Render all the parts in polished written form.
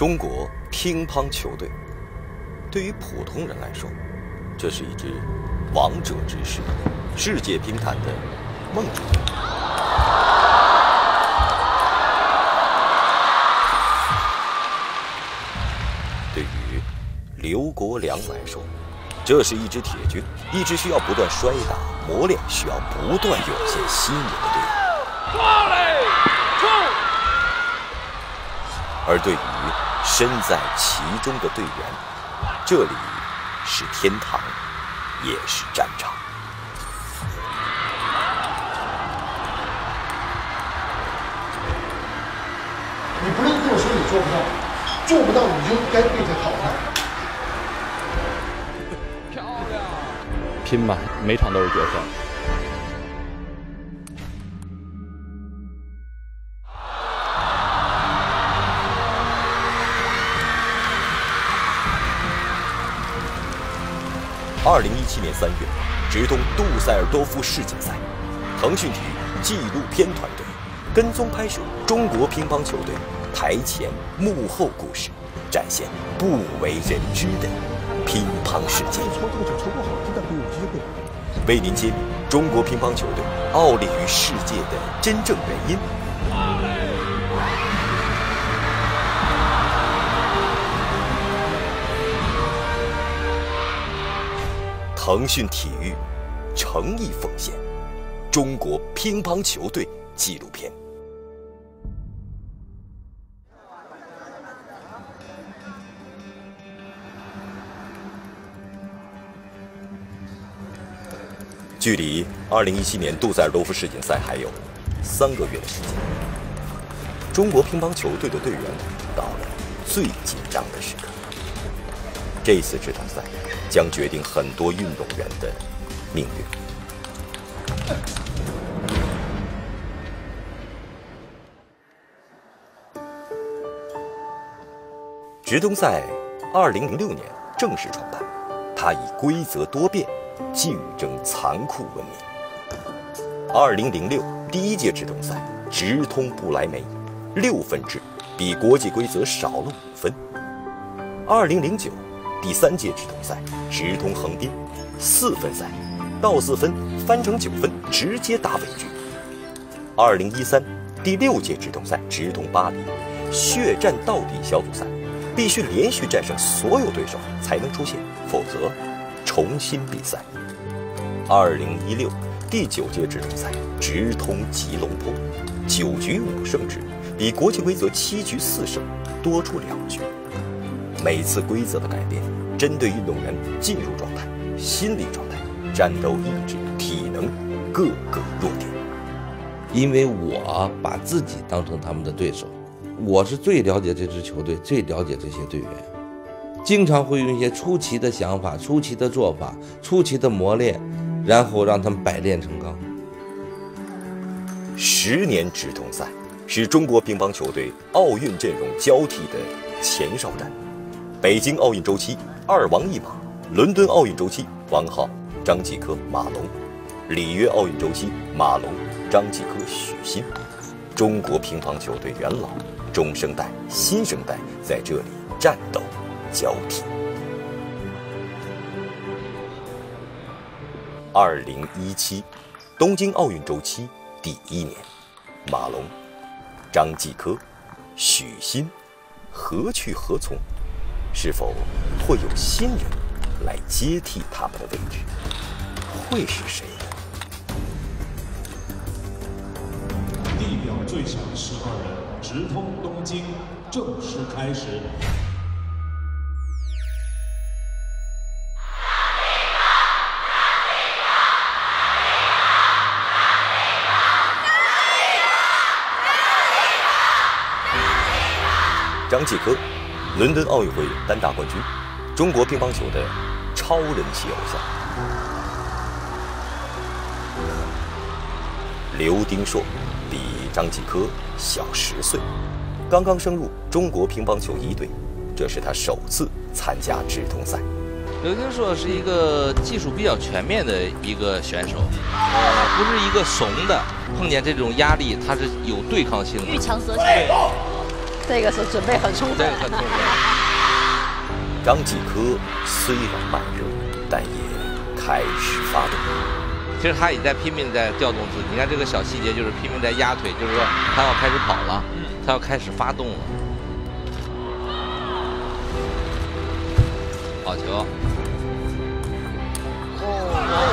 中国乒乓球队，对于普通人来说，这是一支王者之师、世界乒坛的梦之队。对于刘国梁来说，这是一支铁军，一支需要不断摔打磨练、需要不断涌现新颖的队伍。而对于身在其中的队员，这里是天堂，也是战场。你不能跟我说你做不到，做不到你就该被他淘汰。漂亮，拼吧，每场都是决赛。2017年3月，直通杜塞尔多夫世锦赛，腾讯体育纪录片团队跟踪拍摄中国乒乓球队台前幕后故事，展现不为人知的乒乓世界。为您揭秘中国乒乓球队傲立于世界的真正原因。腾讯体育诚意奉献中国乒乓球队纪录片。距离2017年杜塞尔多夫世锦赛还有3个月的时间，中国乒乓球队的队员到了最紧张的时刻。这次这场赛将决定很多运动员的命运。直通赛2006年正式创办，它以规则多变、竞争残酷闻名。2006第1届直通赛直通不来梅，6分制，比国际规则少了5分。2009第3届直通赛直通横滨，4分赛，到4分翻成9分，直接打稳局。2013第6届直通赛直通巴黎，血战到底小组赛，必须连续战胜所有对手才能出线，否则重新比赛。2016第9届直通赛直通吉隆坡，9局5胜制，比国际规则7局4胜多出2局。每次规则的改变，针对运动员进入状态、心理状态、战斗意志、体能各个弱点。因为我把自己当成他们的对手，我是最了解这支球队，最了解这些队员，经常会用一些出奇的想法、出奇的做法、出奇的磨练，然后让他们百炼成钢。10年直通赛是中国乒乓球队奥运阵容交替的前哨战。北京奥运周期2王1马，伦敦奥运周期王皓、张继科、马龙，里约奥运周期马龙、张继科、许昕。中国乒乓球队元老、中生代、新生代在这里战斗交替。2017东京奥运周期第1年，马龙、张继科、许昕何去何从？是否会有新人来接替他们的位置？会是谁呢？地表最强12人直通东京正式开始。张继科，伦敦奥运会单打冠军，中国乒乓球的超人气偶像。刘丁硕比张继科小10岁，刚刚升入中国乒乓球1队，这是他首次参加直通赛。刘丁硕是一个技术比较全面的一个选手，不是一个怂的，碰见这种压力他是有对抗性的。遇强则强。这个是准备很充分，这个很充分。张继科虽然慢热，但也开始发动。其实他也在拼命在调动自己。你看这个小细节，就是拼命在压腿，就是说他要开始跑了，他要开始发动了。好球！哦，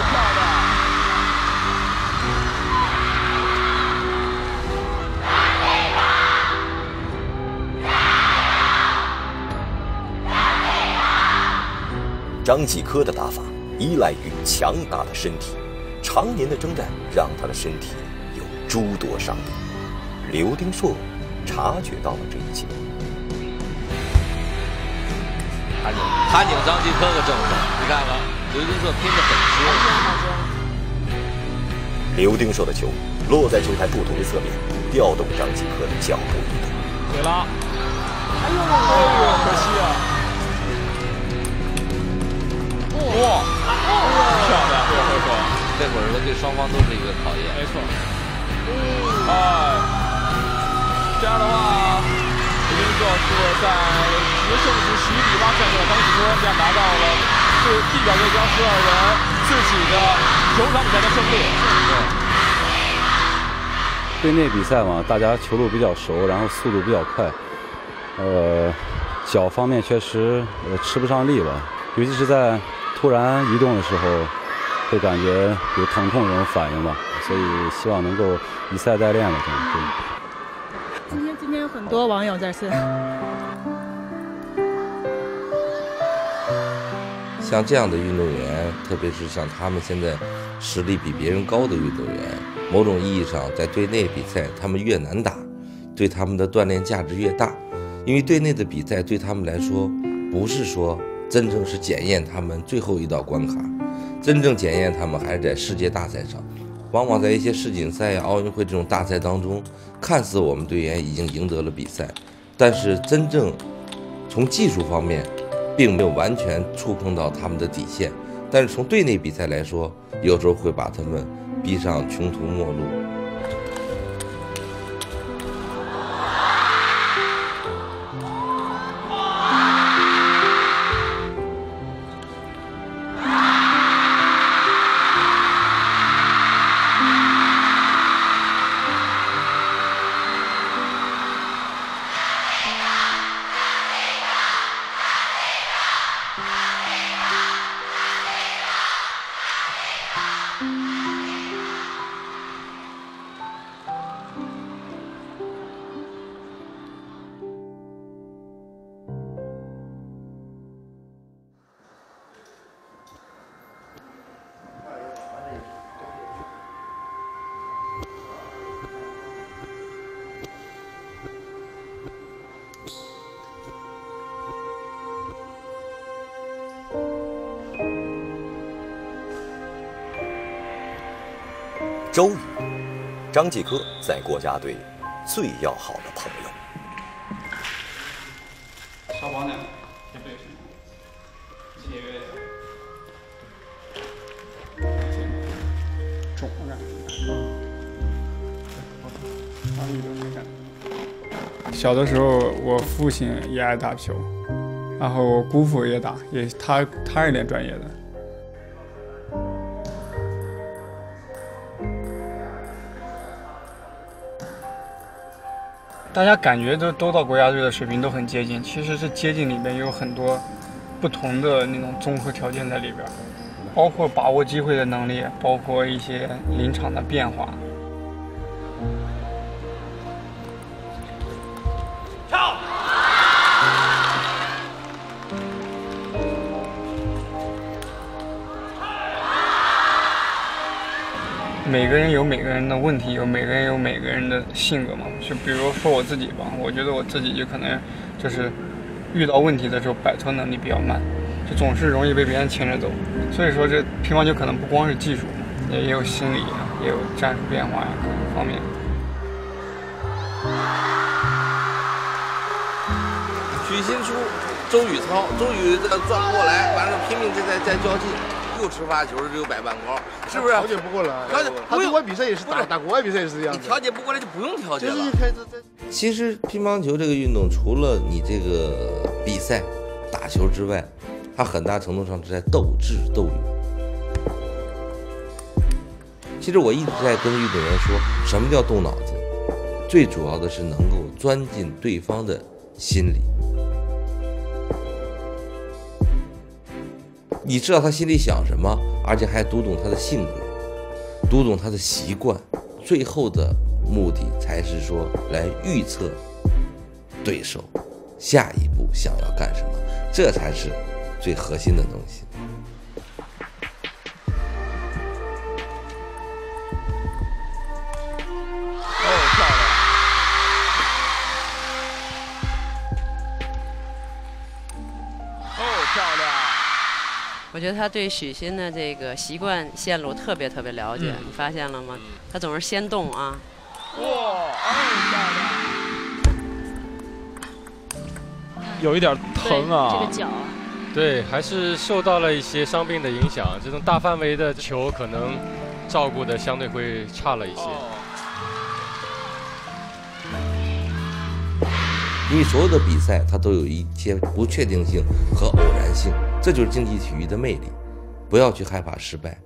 漂亮！张继科的打法依赖于强大的身体，常年的征战让他的身体有诸多伤病。刘丁硕察觉到了这一切，他拧张继科的正手，你看看，刘丁硕拼得很吃。刘丁硕的球落在球台不同的侧面，调动张继科的脚步移动。对了，哎呦，可惜啊！哇，漂亮！这个回合，这会儿对双方都是一个考验。没错。这样的话，刘丁硕是在10胜值11比8战胜了张继科，这样拿到了地表队江12人自己的首场比赛的胜利。队内比赛嘛，大家球路比较熟，然后速度比较快，脚方面确实吃不上力吧，尤其是在突然移动的时候，会感觉有疼痛这种反应吧，所以希望能够以赛代练吧，对。今天有很多网友在线。像这样的运动员，特别是像他们现在实力比别人高的运动员，某种意义上在队内比赛他们越难打，对他们的锻炼价值越大，因为队内的比赛对他们来说不是说真正是检验他们最后一道关卡，真正检验他们还是在世界大赛上。往往在一些世锦赛呀、奥运会这种大赛当中，看似我们队员已经赢得了比赛，但是真正从技术方面并没有完全触碰到他们的底线。但是从队内比赛来说，有时候会把他们逼上穷途末路。周瑜，张继科在国家队最要好的朋友。消防呢？这对什么？节约肿感，你都没感。小的时候，我父亲也爱打球，然后我姑父也打，他是练专业的。大家感觉都到国家队的水平都很接近，其实是接近里面有很多不同的那种综合条件在里边，包括把握机会的能力，包括一些临场的变化。跳！每个人有每个人的问题，每个人有每个人的性格嘛。就比如说我自己吧，我觉得我自己就可能就是遇到问题的时候摆脱能力比较慢，就总是容易被别人牵着走。所以说这乒乓球可能不光是技术嘛，也有心理啊，也有战术变化呀，各个方面。许昕出，周宇操，周宇转不过来，完了拼命在较劲。又吃发球就摆半高，是不是？调节不过来。他对外比赛也是打国外比赛也是这样。你调节不过来就不用调节了。其实乒乓球这个运动，除了你这个比赛打球之外，它很大程度上是在斗智斗勇。其实我一直在跟运动员说，什么叫动脑子？最主要的是能够钻进对方的心里。你知道他心里想什么，而且还读懂他的性格，读懂他的习惯，最后的目的才是说来预测对手下一步想要干什么，这才是最核心的东西。我觉得他对许昕的这个习惯线路特别了解，你发现了吗？他总是先动啊。哇，有一点疼啊！这个脚。对，还是受到了一些伤病的影响。这种大范围的球可能照顾的相对会差了一些。因为所有的比赛它都有一些不确定性和偶然性，这就是竞技体育的魅力。不要去害怕失败。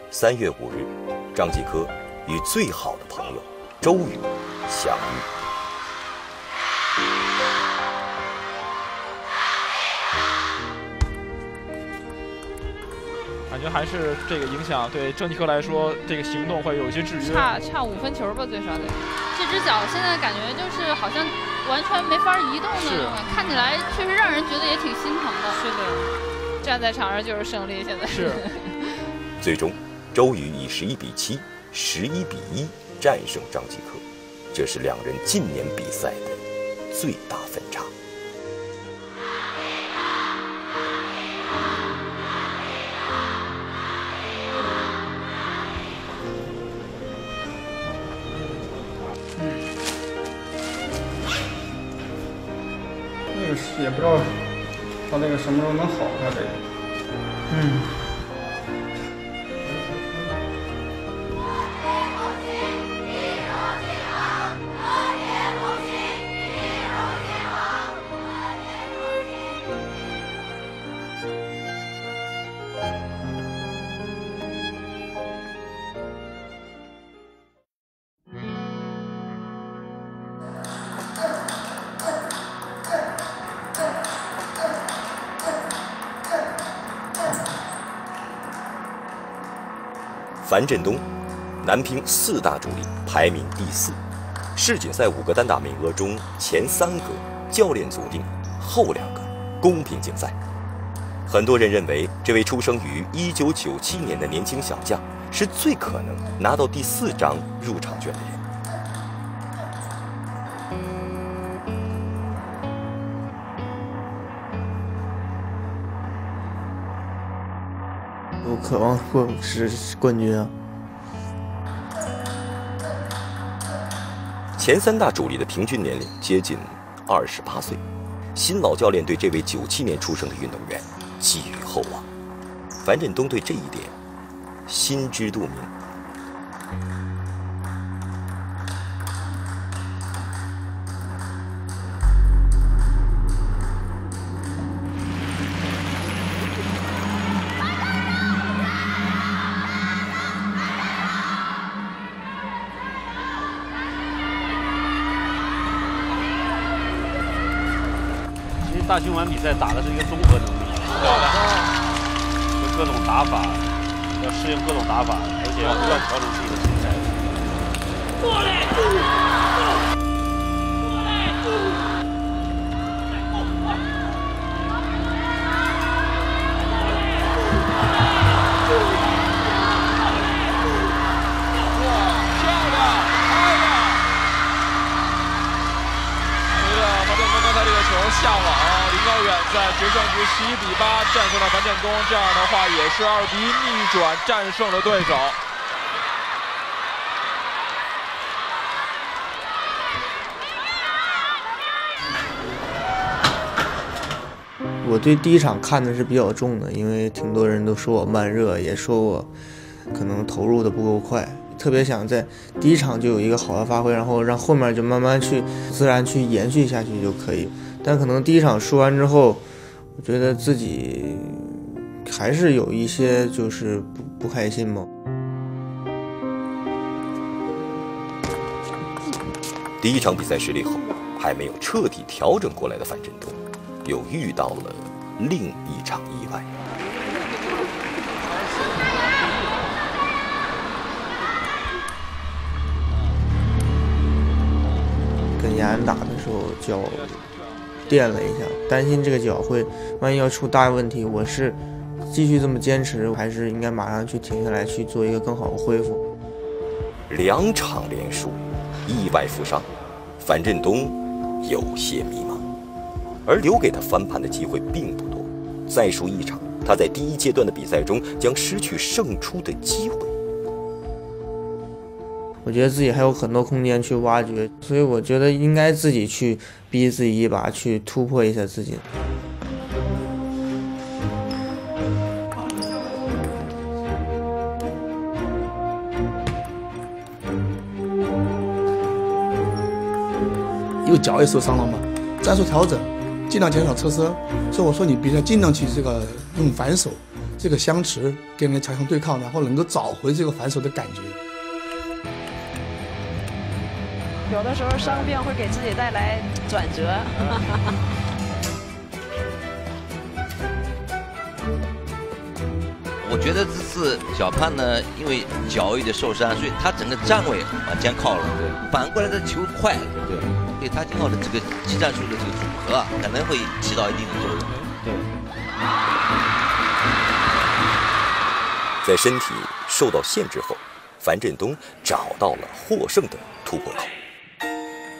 3月5日，张继科与最好的朋友周瑜相遇。感觉还是这个影响对郑继科来说，这个行动会有一些制约。差5分球吧，最少得。这只脚现在感觉就是好像完全没法移动那种，看起来确实让人觉得也挺心疼的。是的，站在场上就是胜利，现在是。最终，周瑜以11比7、11比1战胜张继科，这是两人近年比赛的最大分差。也不知道他这个什么时候能好，他这个，樊振东，男乒4大主力排名第4，世锦赛5个单打名额中前3个教练组定，后2个公平竞赛。很多人认为，这位出生于1997年的年轻小将是最可能拿到第4张入场券的人。我渴望获是冠军啊！前3大主力的平均年龄接近28岁，新老教练对这位97年出生的运动员寄予厚望。樊振东对这一点心知肚明。大循环比赛打的是一个综合能力，就各种打法，要适应各种打法，而且要不断调整自己的心态。过来！下网，林高远在决胜局11比8战胜了樊振东，这样的话也是2比1逆转战胜了对手。我对第一场看的是比较重的，因为挺多人都说我慢热，也说我可能投入的不够快，特别想在第一场就有一个好的发挥，然后让后面就慢慢去自然去延续下去就可以。但可能第一场输完之后，我觉得自己还是有一些就是不开心嘛。第一场比赛失利后，还没有彻底调整过来的樊振东，又遇到了另一场意外。跟雅安打的时候脚垫了一下，担心这个脚会万一要出大问题，我是继续这么坚持，还是应该马上去停下来去做一个更好的恢复。2场连输，意外负伤，樊振东有些迷茫，而留给他翻盘的机会并不多。再输1场，他在第一阶段的比赛中将失去胜出的机会。我觉得自己还有很多空间去挖掘，所以我觉得应该自己去逼自己一把，去突破一下自己。因为脚也受伤了嘛，战术调整，尽量减少侧身。所以我说你比赛尽量去这个用反手，这个相持跟人强强对抗，然后能够找回这个反手的感觉。有的时候伤病会给自己带来转折。我觉得这次小胖呢，因为脚有点受伤，所以他整个站位往前靠了。对，反过来的球快。对，对他今后的这个技战术的这个组合啊，可能会起到一定的作用。对。在身体受到限制后，樊振东找到了获胜的突破口。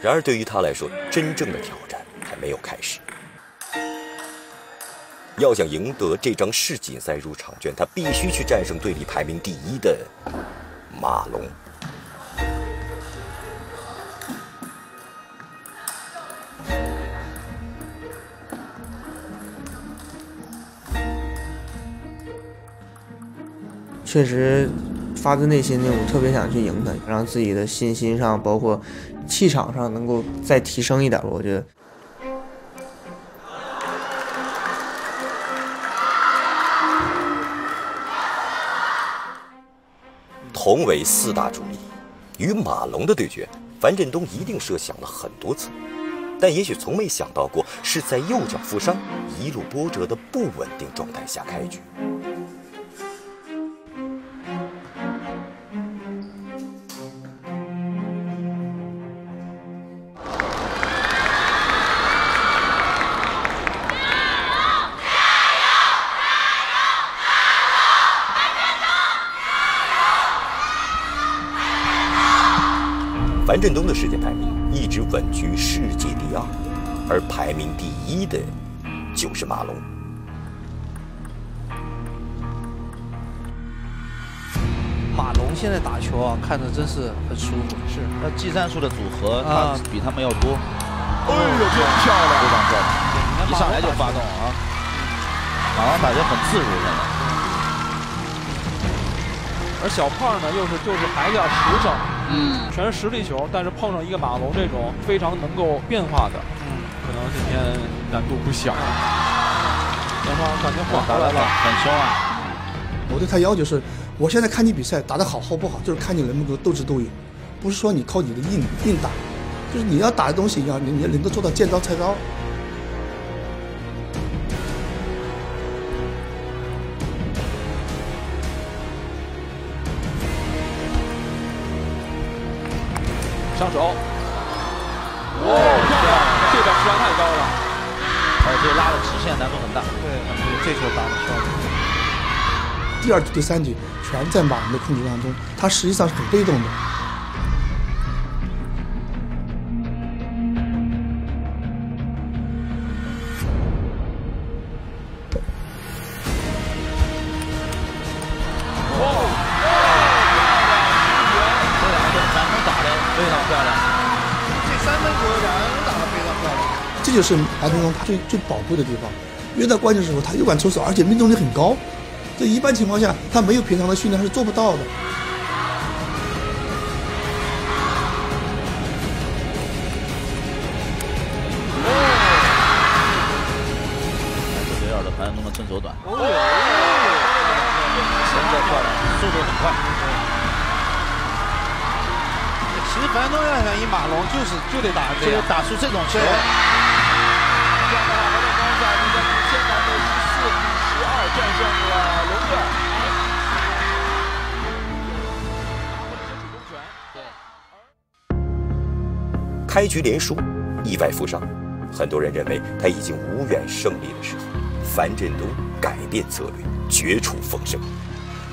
然而，对于他来说，真正的挑战还没有开始。要想赢得这张世锦赛入场券，他必须去战胜队里排名第1的马龙。确实，发自内心的，我特别想去赢他，让自己的信心上，包括气场上能够再提升一点。我觉得。同为4大主力，与马龙的对决，樊振东一定设想了很多次，但也许从没想到过是在右脚负伤、一路波折的不稳定状态下开局。樊振东的世界排名一直稳居世界第2，而排名第1的就是马龙。马龙现在打球啊，看着真是很舒服。是，他技战术的组合，他比他们要多。哎呦，真漂亮！非常漂亮，一上来就发动啊！马龙打得很自如现在。而小胖呢，就是还叫实诚，全是实力球，但是碰上一个马龙这种非常能够变化的，可能今天难度不小。双方感觉缓过来了，很凶啊！我对他要求是，我现在看你比赛打得好或不好，就是看你能不能够斗智斗勇，不是说你靠你的硬打，就是你要打的东西一样，你能够做到见招拆招。上手，漂亮！这个实在太高了。这拉的直线难度很大。对，这球打的漂亮。第2局、第3局全在马龙的控制当中，他实际上是很被动的。这就是樊振东他最宝贵的地方，越到关键的时候他又敢出手，而且命中率很高，这一般情况下他没有平常的训练是做不到的。雷尔的樊振东的正手短，身材漂亮，速度很快。其实樊振东要想赢马龙，就得打出这种球。这样的话，何振东在比赛1000男的14-12战胜了龙队。开局连输，意外负伤，很多人认为他已经无缘胜利的时候，樊振东改变策略，绝处逢生。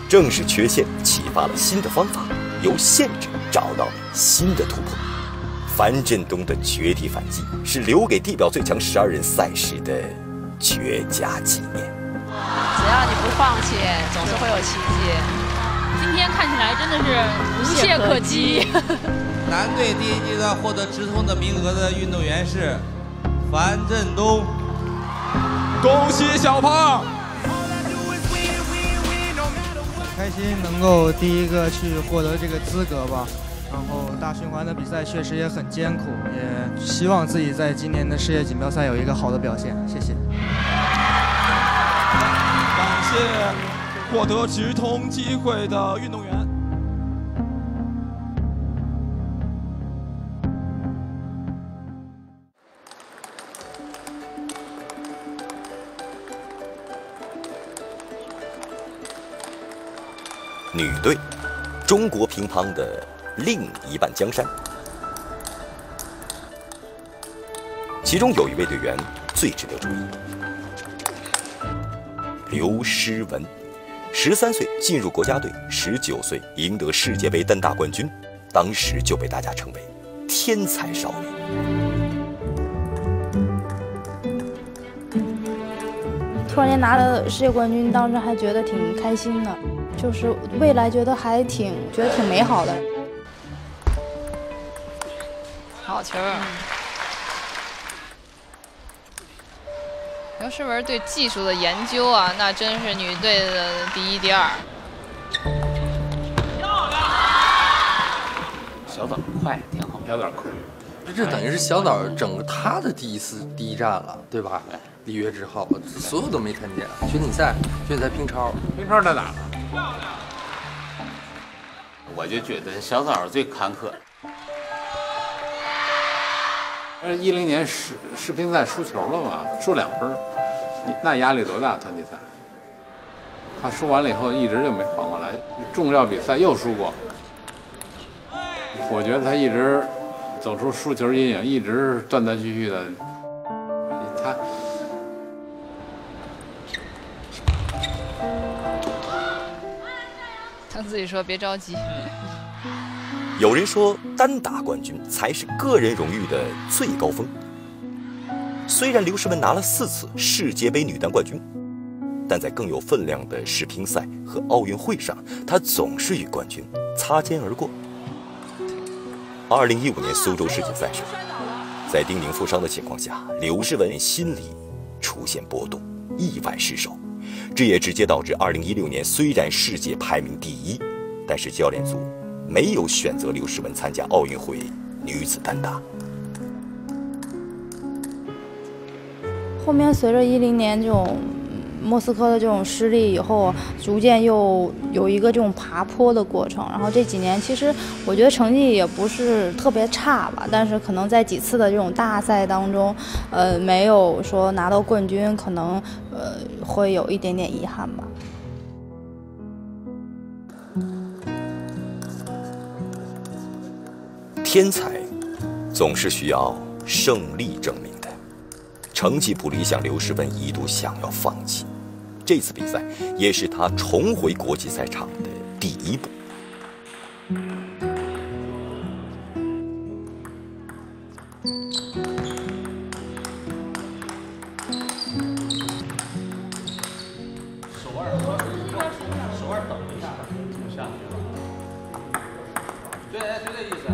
正是缺陷启发了新的方法，由限制找到了新的突破。樊振东的绝地反击是留给地表最强12人赛事的绝佳纪念。只要你不放弃，总是会有奇迹。今天看起来真的是无懈可击。男队第一阶段获得直通的名额的运动员是樊振东，恭喜小胖！很开心能够第一个去获得这个资格吧。然后大循环的比赛确实也很艰苦，也希望自己在今年的世界锦标赛有一个好的表现。谢谢。感谢获得直通机会的运动员。女队，中国乒乓的另一半江山。其中有一位队员最值得注意，刘诗雯，13岁进入国家队，19岁赢得世界杯单打冠军，当时就被大家称为天才少女。突然间拿了世界冠军，当时还觉得挺开心的，就是未来觉得挺美好的。好球！刘诗雯对技术的研究啊，那真是女队的第一、第二。小枣快，挺好，小枣快。这等于是小枣整个他的第一站了，对吧？里约之后，所有都没参加。决赛乒超在哪了？我就觉得小枣最坎坷。10年世乒赛输球了嘛，输2分，那压力多大？团体赛，他输完了以后一直就没缓过来，重要比赛又输过。我觉得他一直走出输球阴影，一直断断续续的。他自己说别着急。有人说单打冠军才是个人荣誉的最高峰。虽然刘诗雯拿了4次世界杯女单冠军，但在更有分量的世乒赛和奥运会上，她总是与冠军擦肩而过。2015年苏州世锦赛上，在丁宁负伤的情况下，刘诗雯心里出现波动，意外失手，这也直接导致2016年虽然世界排名第1，但是教练组没有选择刘诗雯参加奥运会女子单打。后面随着10年这种莫斯科的这种失利以后，逐渐又有一个这种爬坡的过程。然后这几年其实我觉得成绩也不是特别差吧，但是可能在几次的这种大赛当中，没有说拿到冠军，可能会有一点点遗憾吧。天才总是需要胜利证明的，成绩不理想，刘诗雯一度想要放弃。这次比赛也是她重回国际赛场的第一步。手腕等一下，就下去了。对，就这意思。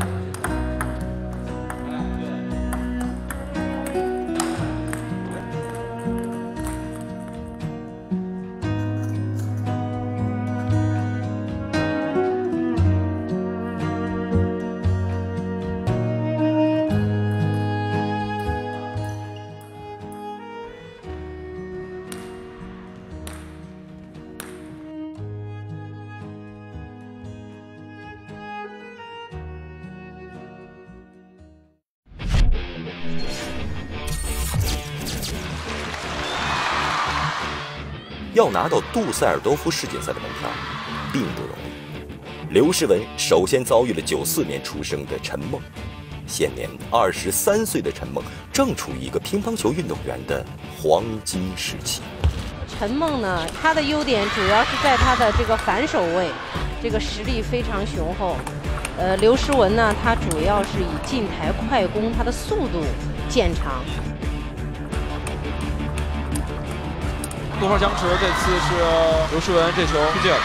要拿到杜塞尔多夫世锦赛的门票并不容易。刘诗雯首先遭遇了94年出生的陈梦，现年23岁的陈梦正处于一个乒乓球运动员的黄金时期。陈梦呢，她的优点主要是在她的这个反手位，这个实力非常雄厚。刘诗雯呢，她主要是以近台快攻，她的速度见长。多方僵持，这次是刘诗雯这球出界了。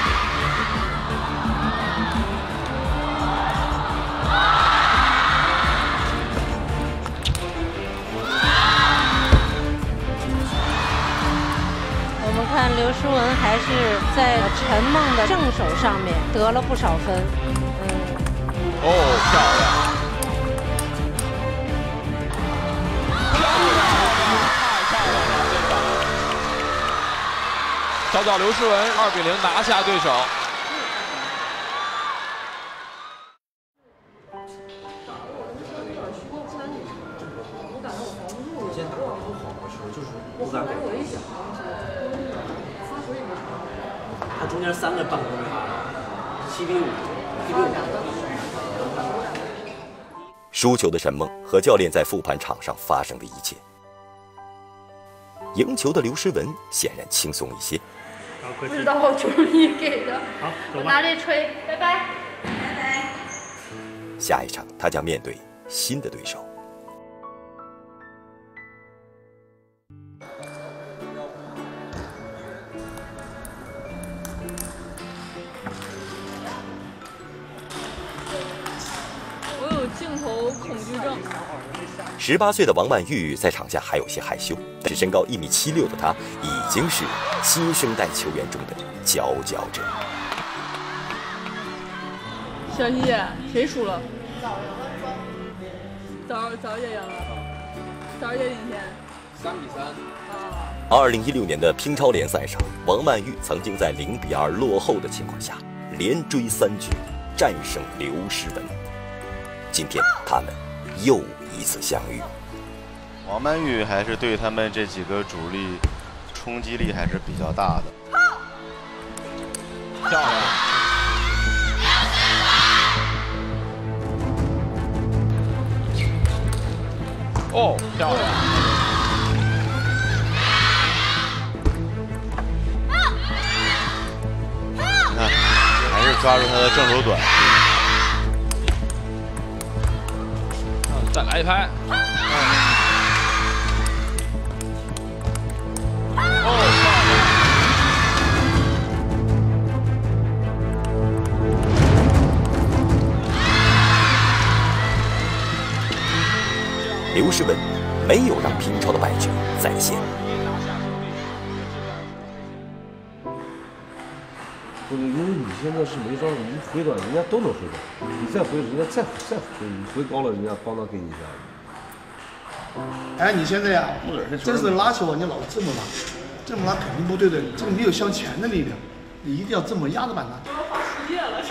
我们看刘诗雯还是在陈梦的正手上面得了不少分。哦，漂亮！太漂亮了，这场！小角刘诗雯2比0拿下对手。先打得不好的时候，就是不敢给。他中间3个半攻7比5，7比5。输球的陈梦和教练在复盘场上发生的一切，赢球的刘诗雯显然轻松一些。不知道球你给的，我拿这吹，拜拜。拜拜。下一场他将面对新的对手。镜头恐惧症。18岁的王曼玉在场下还有些害羞，但是身高1.76米的她已经是新生代球员中的佼佼者。小希姐，谁输了？早姐赢了，早姐领先3比3。2016年的乒超联赛上，王曼玉曾经在0比2落后的情况下，连追3局，战胜刘诗雯。今天他们又一次相遇。王曼玉还是对他们这几个主力冲击力还是比较大的。漂亮！哦，漂亮！你看，还是抓住他的正手短。再来一拍。刘诗雯没有让乒超的败局再现。不是因为你现在是没招，你回短人家都能回短，你再回人家再回，你回高了人家帮他给你一下。哎，你现在呀，真是拉球，你老这么拉，这么拉肯定不对的，这个没有向前的力量，你一定要这么压着板拉。发世界了，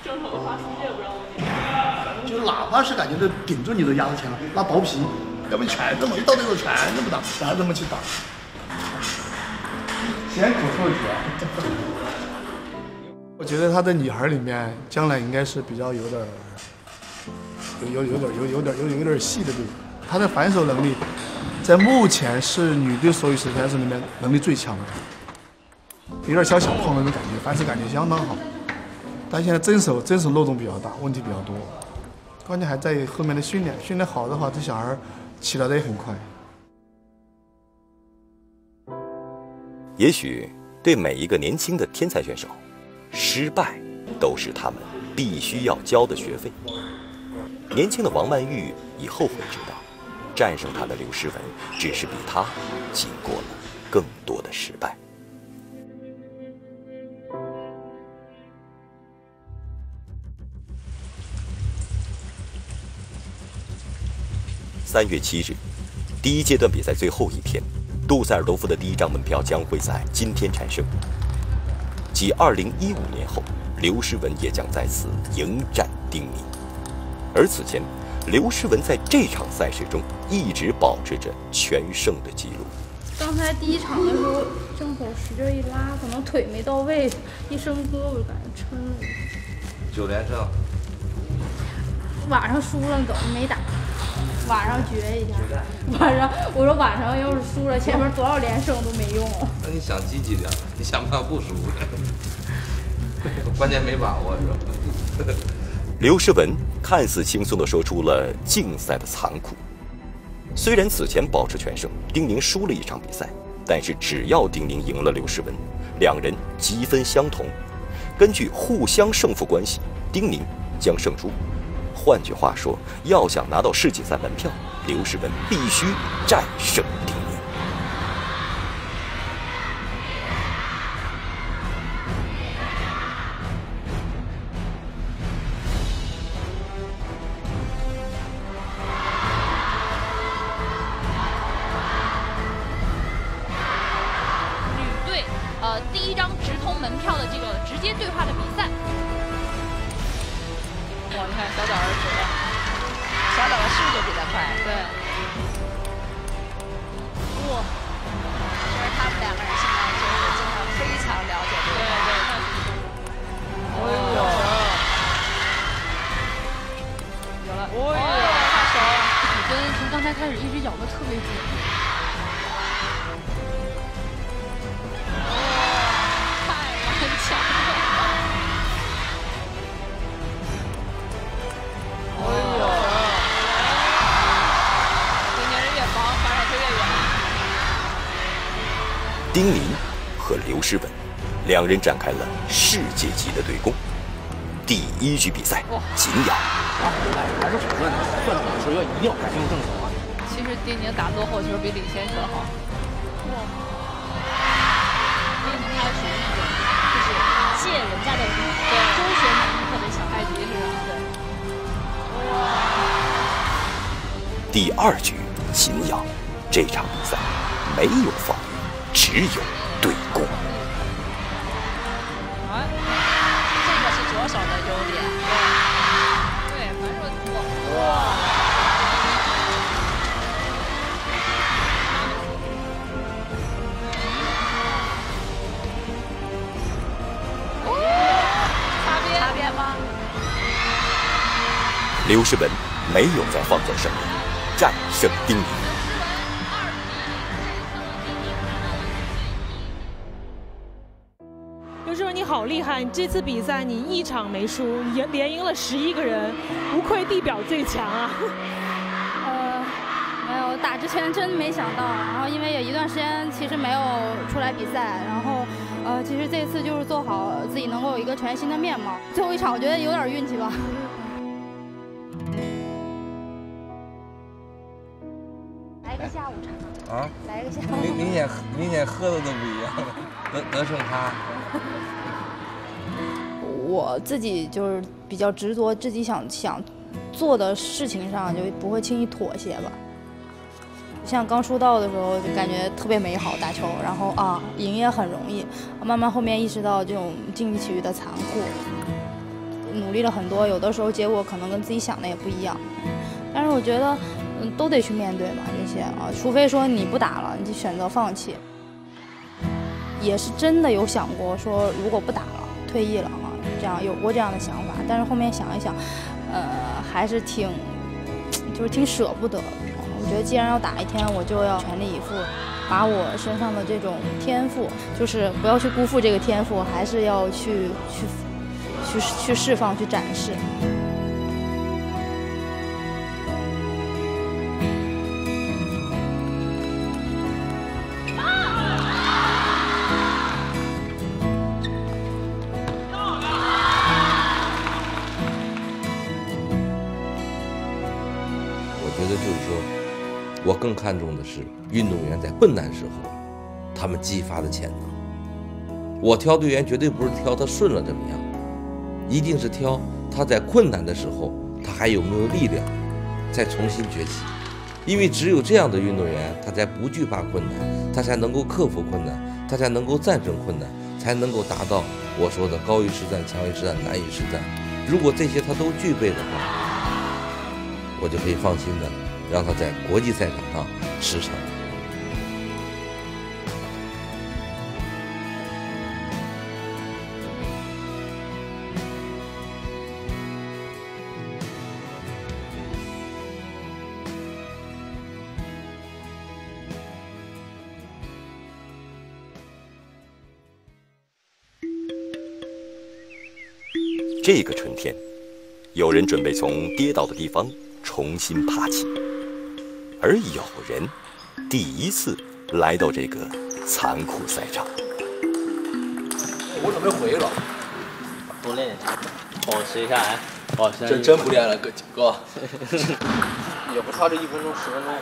正手发世界不让我顶。就哪怕是感觉都顶住你都压着前了，拉薄皮，要不全这么一到这个全这么打，然后这么去打，先口臭一条。我觉得她的女孩里面，将来应该是比较有点戏的对手。她的反手能力，在目前是女队所有实力选手里面能力最强的，有点小胖那种感觉，反手感觉相当好。但现在真手漏洞比较大，问题比较多。关键还在后面的训练，训练好的话，这小孩起来的也很快。也许对每一个年轻的天才选手，失败都是他们必须要交的学费。年轻的王曼玉已后悔知道，战胜她的刘诗雯只是比她经过了更多的失败。3月7日，第一阶段比赛最后一天，杜塞尔多夫的第一张门票将会在今天产生。继2015年后，刘诗雯也将在此迎战丁宁。而此前，刘诗雯在这场赛事中一直保持着全胜的记录。刚刚才第一场的时候，正手使劲一拉，可能腿没到位，一伸胳膊就感觉抻了。9连胜。晚上输了怎么没打？晚上决一下。晚上我说晚上要是输了，前面多少连胜都没用。那你想积极点，你想办法不输。关键没把握是吧？刘诗雯看似轻松地说出了竞赛的残酷。虽然此前保持全胜，丁宁输了一场比赛，但是只要丁宁赢了刘诗雯，两人积分相同，根据互相胜负关系，丁宁将胜出。换句话说，要想拿到世锦赛门票，刘诗雯必须战胜丁宁。第一张直通门票的这个直接对话的比赛。哇，你看小枣儿走了，小枣儿是不是就比他快？对。哇，就是他们两个人现在就是真的非常了解对方。对，哎呦，有了，哎呦，太熟了！比分从刚才开始一直咬得特别紧。丁宁和刘诗雯，两人展开了世界级的对攻。第一局比赛，紧咬。还是否认的，算怎么说要一定要改进正手啊。其实丁宁打落后球比领先球好。丁宁他属于那种就是借人家的力，周旋能力特别强，太极是吧？对。第二局紧咬，这场比赛没有防御。只有对攻。这个是左手的优点。对，反手哇！擦边吗？刘诗雯没有再放纵胜利，战胜丁宁。刘诗雯，你好厉害！你这次比赛你一场没输，连赢了11个人，无愧地表最强啊！没有打之前真没想到，然后因为有一段时间其实没有出来比赛，然后其实这次就是做好自己能够有一个全新的面貌。最后一场我觉得有点运气吧。来个下午茶啊！来个下午。明显喝的都不一样，能胜他。我自己就是比较执着，自己想做的事情上就不会轻易妥协吧。像刚出道的时候就感觉特别美好打球，然后赢也很容易，慢慢后面意识到这种竞技体育的残酷，努力了很多，有的时候结果可能跟自己想的也不一样，但是我觉得都得去面对嘛，这些除非说你不打了，你就选择放弃。也是真的有想过说如果不打了退役了这样有过这样的想法，但是后面想一想，还是挺舍不得的。我觉得既然要打一天，我就要全力以赴，把我身上的这种天赋，就是不要去辜负这个天赋，还是要去释放、去展示。我更看重的是运动员在困难时候他们激发的潜能。我挑队员绝对不是挑他顺了怎么样，一定是挑他在困难的时候他还有没有力量再重新崛起。因为只有这样的运动员，他才不惧怕困难，他才能够克服困难，他才能够战胜困难，才能够达到我说的高于实战、强于实战、难于实战。如果这些他都具备的话，我就可以放心的让他在国际赛场上驰骋。这个春天，有人准备从跌倒的地方重新爬起，而有人第一次来到这个残酷赛场。我准备回了，多练一下，保持一下来。哦，真不练了，哥，也不差这1分钟10分钟。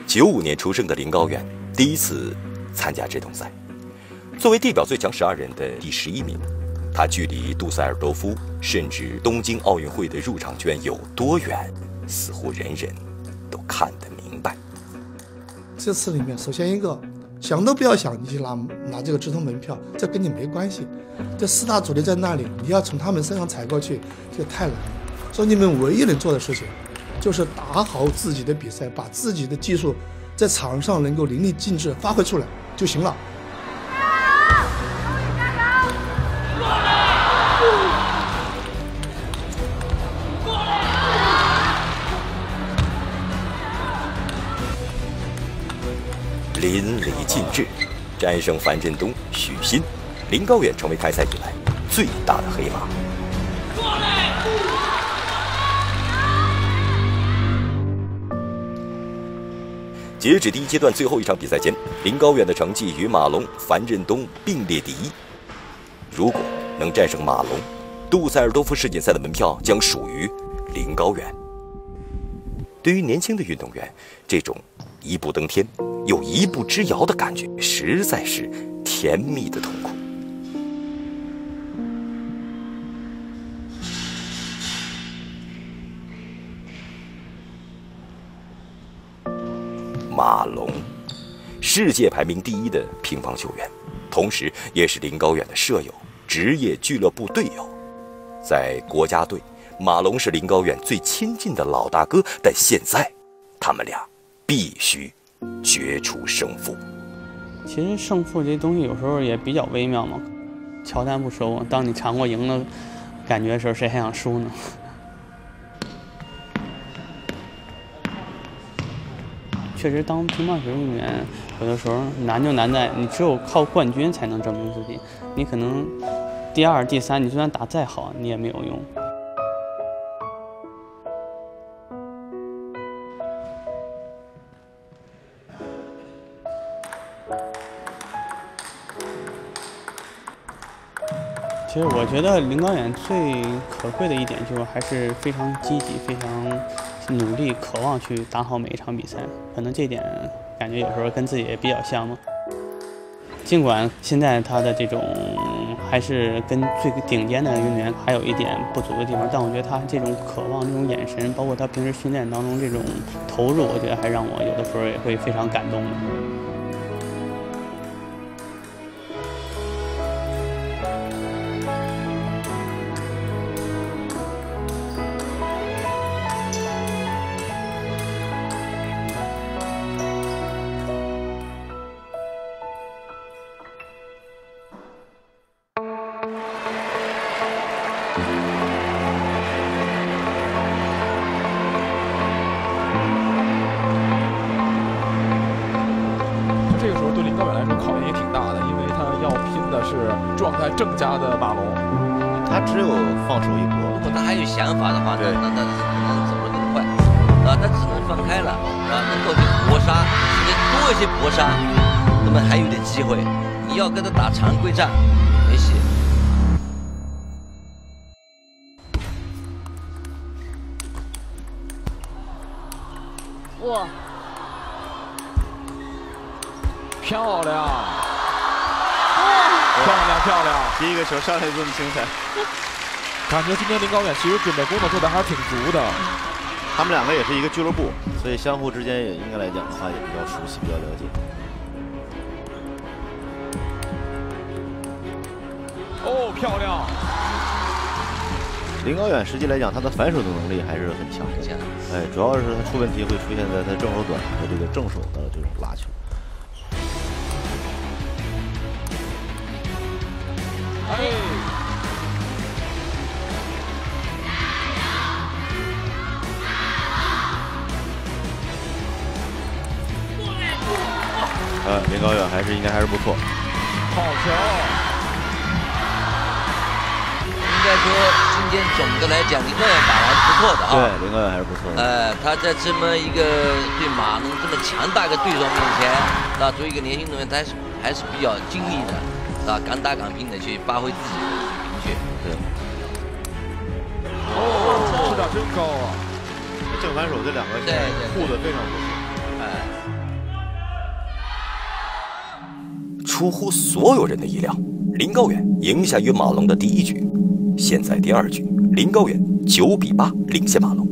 95年出生的林高远第一次参加这种赛，作为地表最强12人的第11名，他距离杜塞尔多夫甚至东京奥运会的入场券有多远，似乎人人都看得明白。这次里面，首先一个想都不要想，你去拿这个直通门票，这跟你没关系。这4大主力在那里，你要从他们身上踩过去，这个太难了。所以你们唯一能做的事情，就是打好自己的比赛，把自己的技术在场上能够淋漓尽致发挥出来就行了。淋漓尽致，战胜樊振东、许昕，林高远成为开赛以来最大的黑马。截止第1阶段最后一场比赛间，林高远的成绩与马龙、樊振东并列第1。如果能战胜马龙，杜塞尔多夫世锦赛的门票将属于林高远。对于年轻的运动员，这种一步登天又一步之遥的感觉，实在是甜蜜的痛苦。马龙，世界排名第1的乒乓球员，同时也是林高远的舍友、职业俱乐部队友。在国家队，马龙是林高远最亲近的老大哥，但现在他们俩必须决出胜负。其实胜负这东西有时候也比较微妙嘛，乔丹不说过，当你尝过赢的感觉的时候，谁还想输呢？确实，当乒乓球运动员有的时候难就难在你只有靠冠军才能证明自己，你可能第2、第3，你就算打再好，你也没有用。其实我觉得林高远最可贵的一点就是还是非常积极、非常努力、渴望去打好每一场比赛。可能这点感觉有时候跟自己也比较像嘛。尽管现在他的这种还是跟最顶尖的运动员还有一点不足的地方，但我觉得他这种渴望、这种眼神，包括他平时训练当中这种投入，我觉得还让我有的时候也会非常感动的。正佳的马龙，他只有放手一搏。如果他还有想法的话，那可能走得更快啊。他只能放开了啊，能够去搏杀，你多一些搏杀，那么还有点机会。你要跟他打常规战，没戏。哇，漂亮！漂亮！第一个球上来这么精彩，感觉今天林高远其实准备工作做得还是挺足的。他们2个也是一个俱乐部，所以相互之间也应该来讲的话也比较熟悉，比较了解。哦，漂亮！林高远实际来讲，他的反手的能力还是很强的。哎，主要是他出问题会出现在他正手短和这个正手的这种拉球。林高远应该还是不错。好球！应该说，今天总的来讲，林高远打得还是不错的啊。对，林高远还是不错的。他在这么一个对马龙这么强大的对手面前，啊，作为一个年轻运动员，他还是比较尽力的，啊，敢打敢拼的去发挥自己的水平去。对。哦，质量真高啊！正反手这两个护的非常不错。出乎所有人的意料，林高远赢下于马龙的第一局。现在第二局，林高远9比8领先马龙，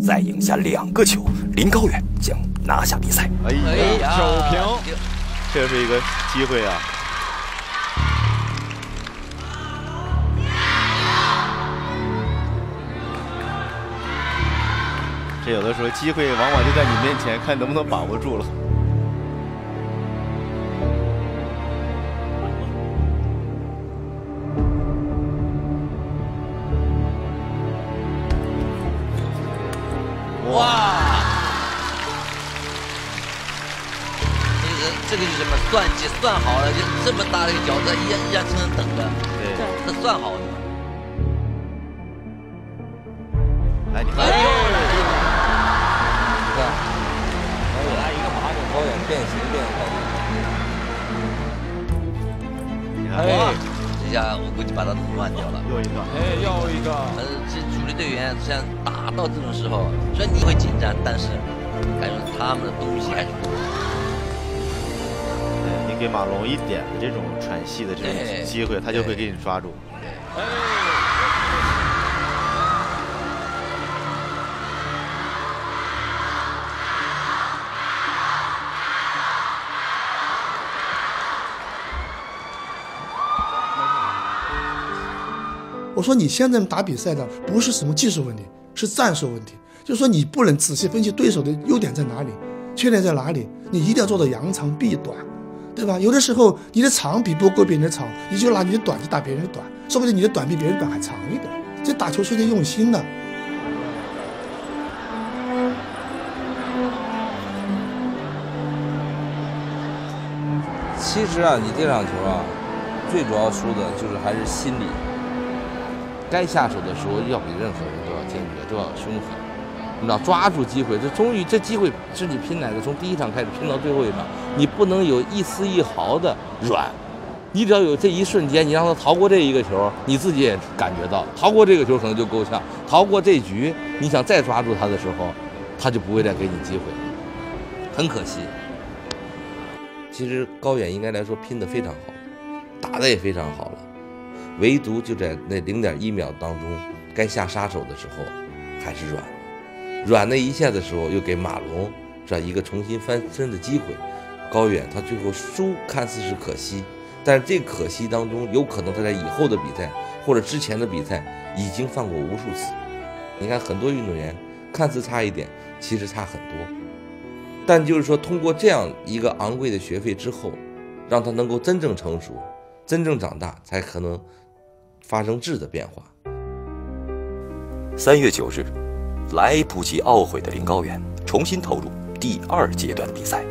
再赢下2个球，林高远将拿下比赛。哎呀，手平，这是一个机会啊！这有的时候机会往往就在你面前，看能不能把握住了。哇！这个是什么？算计算好了，就这么大的一个角色，依然只能等着。对，这算好的。哎，你看，你看，我拿一个马给高远变形变开。你看，这下我估计把他弄乱掉了。又一个，又一个。其实主力队员像打到这种时候，虽然你会紧张，但是感觉他们的东西还是不够。对，你给马龙一点的这种喘息的这种机会，他就会给你抓住。我说你现在打比赛的不是什么技术问题，是战术问题。就是说你不能仔细分析对手的优点在哪里，缺点在哪里，你一定要做到扬长避短，对吧？有的时候你的长比不过别人的长，你就拿你的短去打别人的短，说不定你的短比别人短还长一点。这打球是得用心的。其实啊，你这场球啊，最主要输的就是还是心理。该下手的时候要比任何人都要坚决，都要凶狠。你知道，抓住机会，这机会是你拼来的，从第一场开始拼到最后一场，你不能有一丝一毫的软。你只要有这一瞬间，你让他逃过这一个球，你自己也感觉到，逃过这个球可能就够呛，逃过这局，你想再抓住他的时候，他就不会再给你机会，很可惜。其实高远应该来说拼得非常好，打得也非常好了，唯独就在那0.1秒当中，该下杀手的时候还是软了，软那一下的时候又给马龙这样一个重新翻身的机会。高远他最后输看似是可惜，但是这可惜当中有可能他在以后的比赛或者之前的比赛已经犯过无数次。你看很多运动员看似差一点，其实差很多。但就是说，通过这样一个昂贵的学费之后，让他能够真正成熟，真正长大，才可能发生质的变化。3月9日，来不及懊悔的林高远重新投入第2阶段的比赛。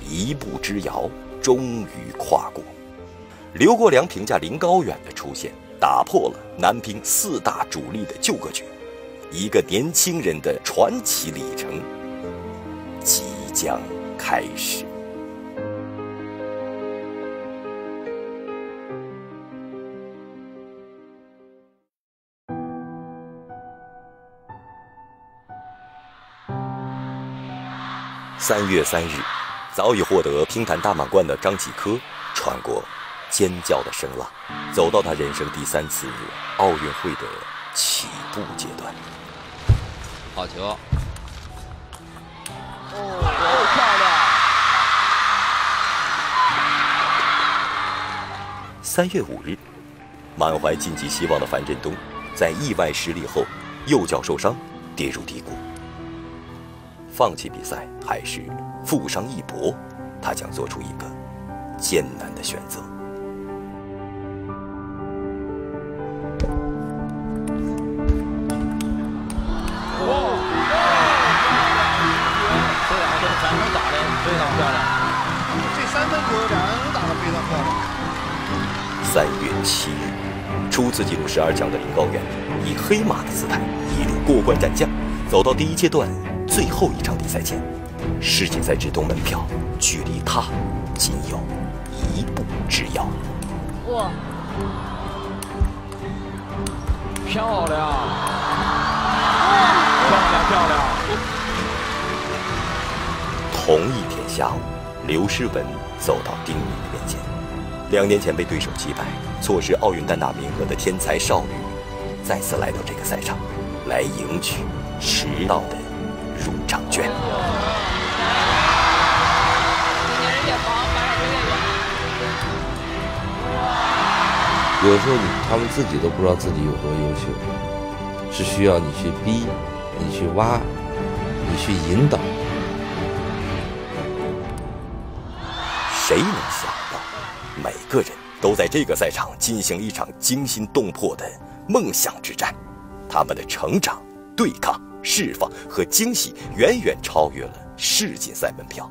一步之遥，终于跨过。刘国梁评价林高远的出现，打破了男乒4大主力的旧格局，一个年轻人的传奇里程即将开始。3月3日，早已获得乒坛大满贯的张继科穿过尖叫的声浪，走到他人生第3次奥运会的起步阶段。好球！漂亮！3月5日，满怀晋级希望的樊振东，在意外失利后，右脚受伤，跌入低谷。放弃比赛还是负伤一搏，他将做出一个艰难的选择。这2分3分打得非常漂亮，这3分球2人打得非常漂亮。3月7日，初次进入12强的林高远，以黑马的姿态一路过关斩将，走到第1阶段最后一场比赛前，世锦赛直通门票距离他仅有1步之遥。哇，漂亮！漂亮！同一天下午，刘诗雯走到丁敏的面前。2年前被对手击败，错失奥运单打名额的天才少女，再次来到这个赛场，来迎取迟到的入场券。有时候他们自己都不知道自己有多优秀，是需要你去逼，你去挖，你去引导。谁能想到，每个人都在这个赛场进行了一场惊心动魄的梦想之战，他们的成长、对抗、释放和惊喜远远超越了世锦赛门票，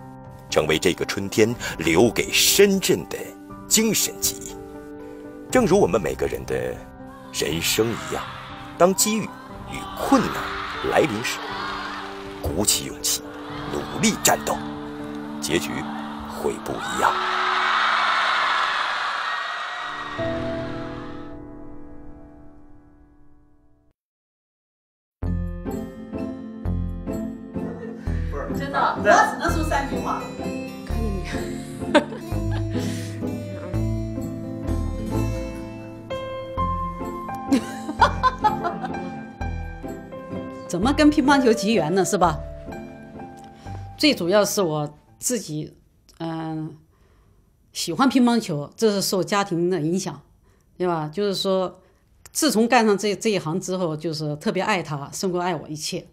成为这个春天留给深圳的精神记忆。正如我们每个人的人生一样，当机遇与困难来临时，鼓起勇气，努力战斗，结局会不一样。真的，我只能说3句话。看见你。怎么跟乒乓球结缘呢？是吧？最主要是我自己，喜欢乒乓球，这是受家庭的影响，对吧？就是说，自从干上这一行之后，就是特别爱它，胜过爱我一切。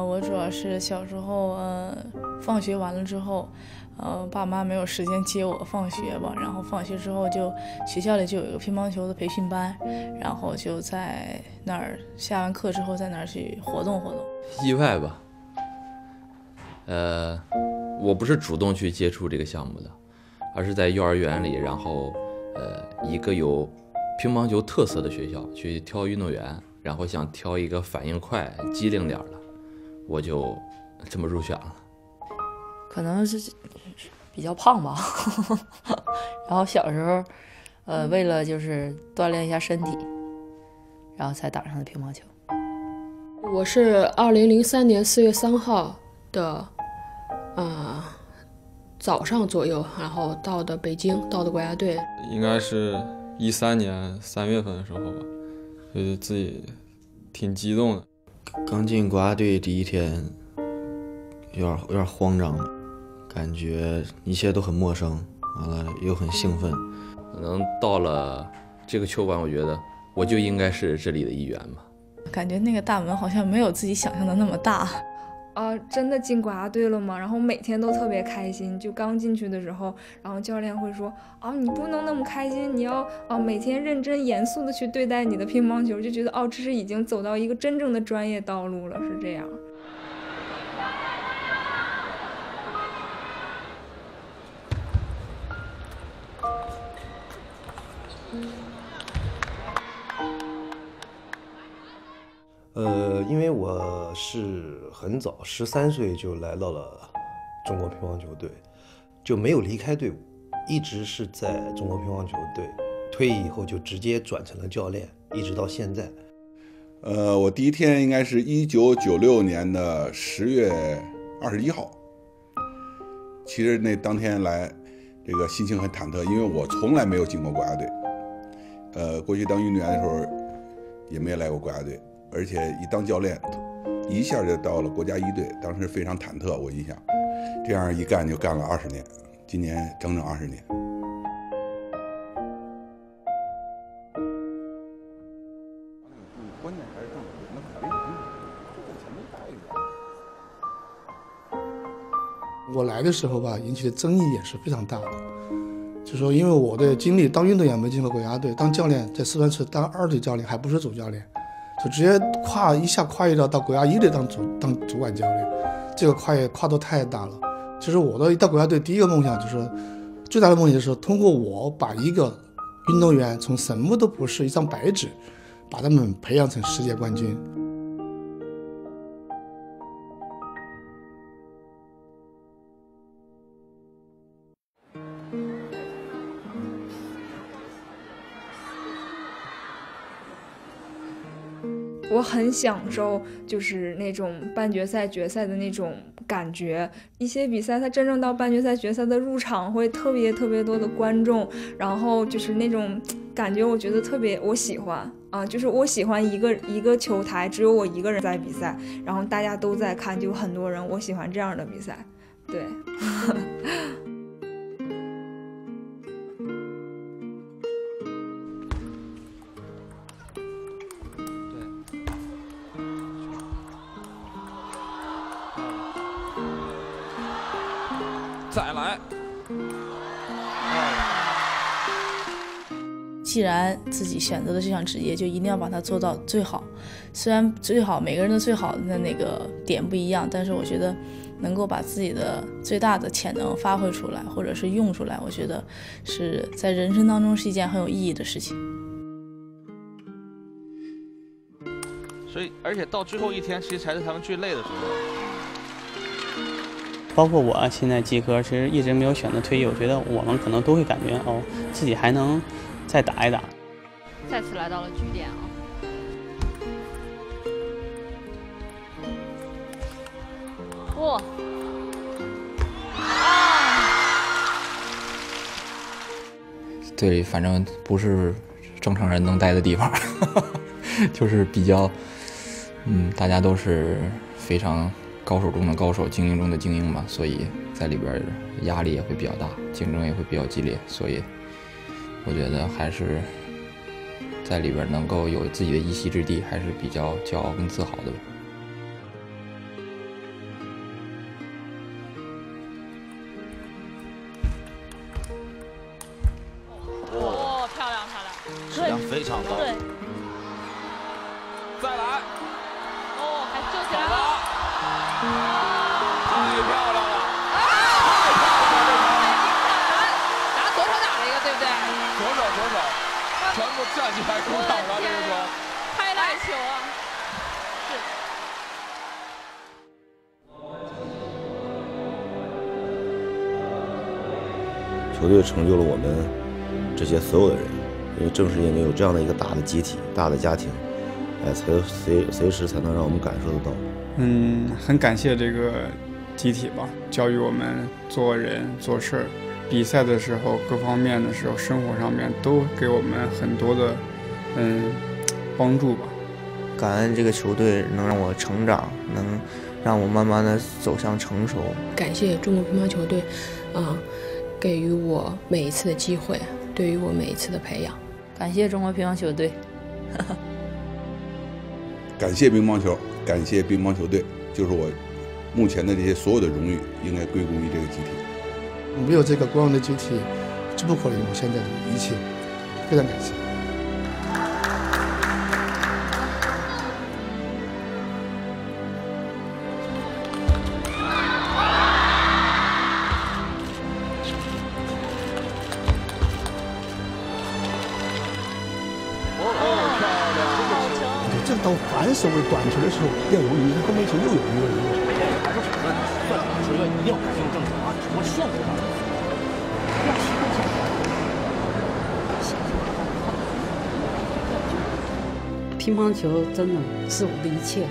我主要是小时候，放学完了之后，爸妈没有时间接我放学吧，然后放学之后学校里就有一个乒乓球的培训班，然后就在那儿下完课之后在那儿去活动活动。意外吧，我不是主动去接触这个项目的，而是在幼儿园里，然后一个有乒乓球特色的学校去挑运动员，然后想挑一个反应快、机灵点的，我就这么入选了。可能是比较胖吧，然后小时候，为了就是锻炼一下身体，然后才打上的乒乓球。我是2003年4月3号的，早上左右，然后到的北京，到的国家队。应该是13年3月份的时候吧，觉得自己挺激动的。刚进国家队第1天，有点慌张，感觉一切都很陌生，完了又很兴奋。可能到了这个球馆，我觉得我就应该是这里的一员吧。感觉那个大门好像没有自己想象的那么大。真的进国家队了吗？然后每天都特别开心。就刚进去的时候，然后教练会说你不能那么开心，你要每天认真严肃的去对待你的乒乓球，就觉得这是已经走到一个真正的专业道路了，是这样。因为我是很早13岁就来到了中国乒乓球队，就没有离开队伍，一直是在中国乒乓球队。退役以后就直接转成了教练，一直到现在。我第一天应该是1996年的10月21号。其实那当天来，这个心情很忐忑，因为我从来没有进过国家队。过去当运动员的时候，也没来过国家队，而且一当教练，一下就到了国家1队，当时非常忐忑，我印象。这样一干就干了20年，今年整整20年。我来的时候吧，引起的争议也是非常大的。就说因为我的经历，当运动员没进过国家队，当教练在四川市当2队教练，还不是主教练，就直接一下跨越到国家1队当主管教练，这个跨度太大了。其实我的到国家队第一个梦想就是最大的梦想就是通过我把一个运动员从什么都不是一张白纸，把他们培养成世界冠军。我很享受就是那种半决赛决赛的那种感觉，一些比赛它真正到半决赛决赛的入场会特别多的观众，然后就是那种感觉我觉得特别我喜欢啊，就是我喜欢一个球台只有我一个人在比赛，然后大家都在看，就很多人，我喜欢这样的比赛。对再来。既然自己选择的这项职业，就一定要把它做到最好。虽然最好每个人的最好的那个点不一样，但是我觉得能够把自己的最大的潜能发挥出来，或者是用出来，我觉得是在人生当中是一件很有意义的事情。所以，而且到最后一天，其实才是他们最累的时候。包括我现在季哥，其实一直没有选择退役。我觉得我们可能都会感觉自己还能再打一打。再次来到了据点啊！哇！对，反正不是正常人能待的地方，就是比较，大家都是非常高手中的高手，精英中的精英嘛，所以在里边压力也会比较大，竞争也会比较激烈，所以我觉得还是在里边能够有自己的一席之地，还是比较骄傲跟自豪的吧。哦，漂亮，质量非常高。对，再来。哦，还救起来了。太漂亮了！拿左手打了一个，对不对？左手，全部站起来鼓掌了，这个球。开来球啊！球队成就了我们这些所有的人，因为正是因为有这样的一个大的集体、大的家庭，才随时才能让我们感受得到。很感谢这个集体吧，教育我们做人做事，比赛的时候各方面的时候，生活上面都给我们很多的帮助吧。感恩这个球队能让我成长，能让我慢慢的走向成熟。感谢中国乒乓球队，给予我每一次的机会，对于我每一次的培养。感谢中国乒乓球队。感谢乒乓球，感谢乒乓球队，就是我目前的这些所有的荣誉应该归功于这个集体。没有这个光荣的集体，就不可能有现在的一切。非常感谢。这到反手为短球的时候，要有你后面球又有一个人。还是反问，算打球员一定要改进正手啊，只不过限制他。不要习惯性乒乓球真的是我的一切。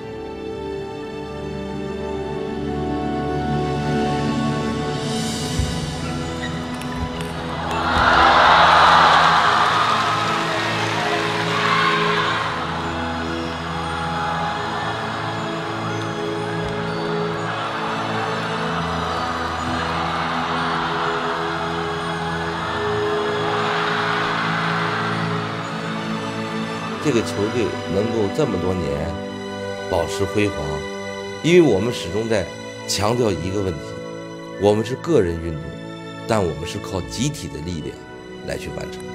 这个球队能够这么多年保持辉煌，因为我们始终在强调一个问题：我们是个人运动，但我们是靠集体的力量来去完成的。